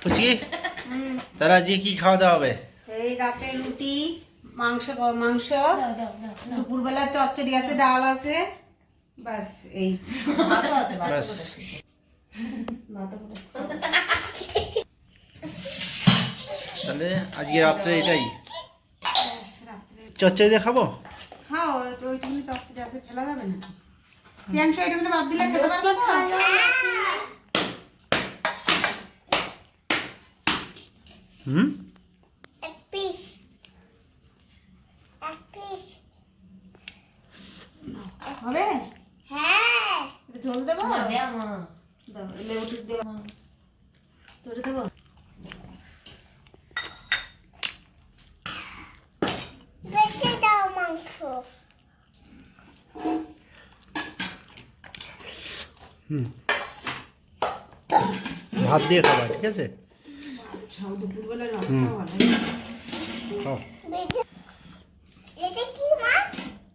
ফুচকি তারা আজকে কি খাওয়া দাওয়া হবে? এই রাতে রুটি, মাংস দুপুরবেলা চচ্চড়ি আছে, ডাল আছে, বাস এই ভাতও আছে। বাস তাহলে আজকে রাত্রে এটাই চচ্চড়ি দিয়ে খাবো। হ্যাঁ ওইটুকুনি চচ্চড়ি আছে, ফেলা যাবে না। পিয়াংশ এইটুকুনি বাদ দিলে খেতে পারবো তো? হবে? হ্যাঁ ঝোল দেবো, লেবু ঠিক দেবো, তোরে দেবো। ভাত দিয়ে খাবা, ঠিক আছে? দুপুরবেলা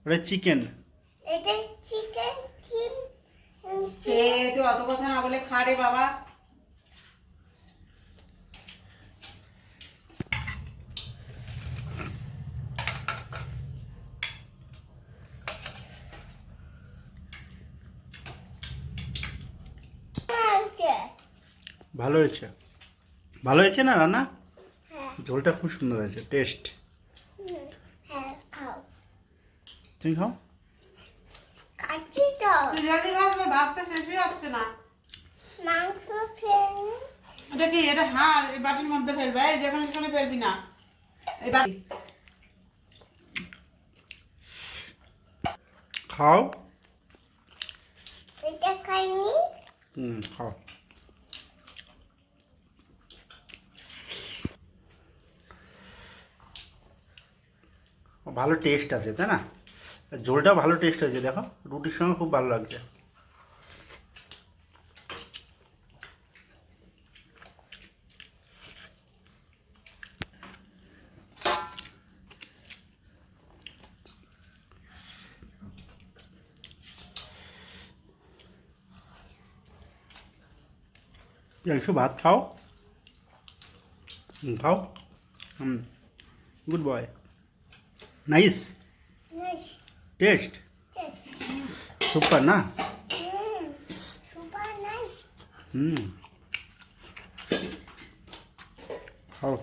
ওটা চিকেন। তুই অত কথা না বলে খা রে বাবা। ভালো হয়েছে, ভালো হয়েছে না রান্না? ঝোলটা খুব সুন্দর হয়েছে, টেস্ট। তুমি খাও। ভাতটা শেষই হচ্ছে না। এটা কি? এটা হাড়, এই বাটির মধ্যে ফেলবে, এই যেখানে সেখানে ফেলবি না। এই বাটি খাও। খাও। ভালো টেস্ট আছে, তাই না? ঝোলটাও ভালো টেস্ট হয়েছে, দেখো রুটির সঙ্গে খুব ভালো লাগছে। একটু ভাত খাও। খাও। Good boy. Nice test, super না? খাও।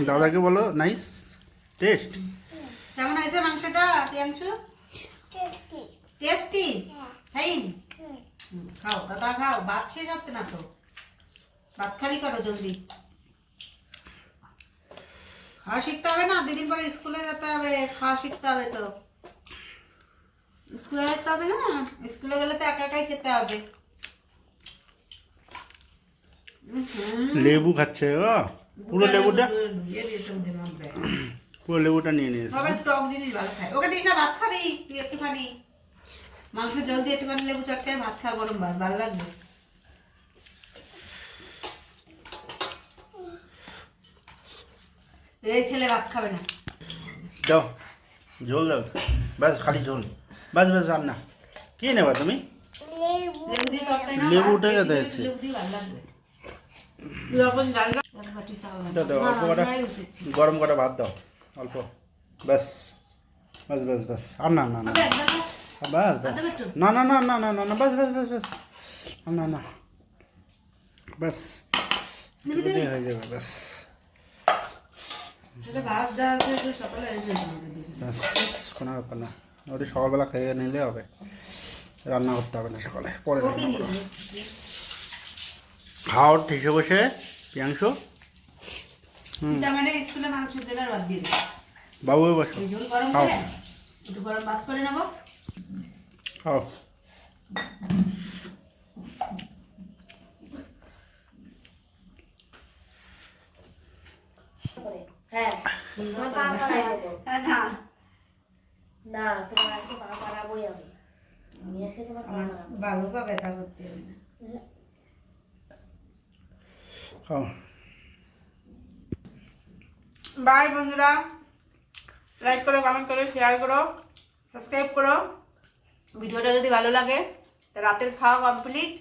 দাদাকে বলো নাইস টেস্ট। কেমন হয়েছে মাংসটা পিয়াংশু? টেস্টি। হ্যাঁ খাও দাদা খাও, ভাত শেষ হচ্ছে না তো, ভাত খালি করো জলদি। খাওয়া শিখতে হবে না, দুদিন পরে স্কুলে যেতে হবে, খাওয়া শিখতে হবে তো। স্কুলে যেতে হবে না, স্কুলে গেলে তো একা একাই খেতে হবে। লেবু খাচ্ছে ও, পুরো লেবুটা, পুরো লেবুটা নিয়ে নিয়েছে। সবাই টক জিনিস ভালো খায়। ওকে দিস না, ভাত খাবি তুই একটুখানি, মাংস জলদি একটুখানি লেবু চটকায় ভাত খা, গরম ভাত ভালো লাগবে। এই ছেলে ভাত খাবে না। দাও ঝোল দাও, ব্যাস খালি ঝোল, ব্যাস ব্যাস। আর না কি নেবা তুমি? লেবু দিয়ে চটকাই না, লেবু উঠে গেছে আছে। লেবু দিয়ে ভালো লাগবে। লবণ ডাল বাটি চাল দাও দাও, অল্প কটা গরম কটা ভাত দাও, অল্প, ব্যাস ব্যাস ব্যাস ব্যাস। আর না না না ব্যাস ব্যাস, না না না না না না না, ব্যাস ব্যাস ব্যাস ব্যাস, আর না না, ব্যাস হয়ে যাবে, ব্যাস ব্যাস, কোনো ব্যাপার না। ওটা সকালবেলা খেয়ে নিলে হবে, রান্না করতে হবে না সকালে, পরে খাও ঠিকই বসে পিয়াংশ। স্কুলে মাংস দিলে বাদ দিয়ে দিই বাবু বসো, খাও একটু গরম ভাত করে নেবো। খাও। হ্যাঁ না, তোমার আজকে পা পাড়াবোই আমি এসে তোমার পা পাড়াবো। ভালো পা ব্যথা করতে হবে না। বাই বন্ধুরা, লাইক করো, কমেন্ট করো, শেয়ার করো, সাবস্ক্রাইব করো। ভিডিওটা যদি ভালো লাগে, রাতের খাওয়া কমপ্লিট।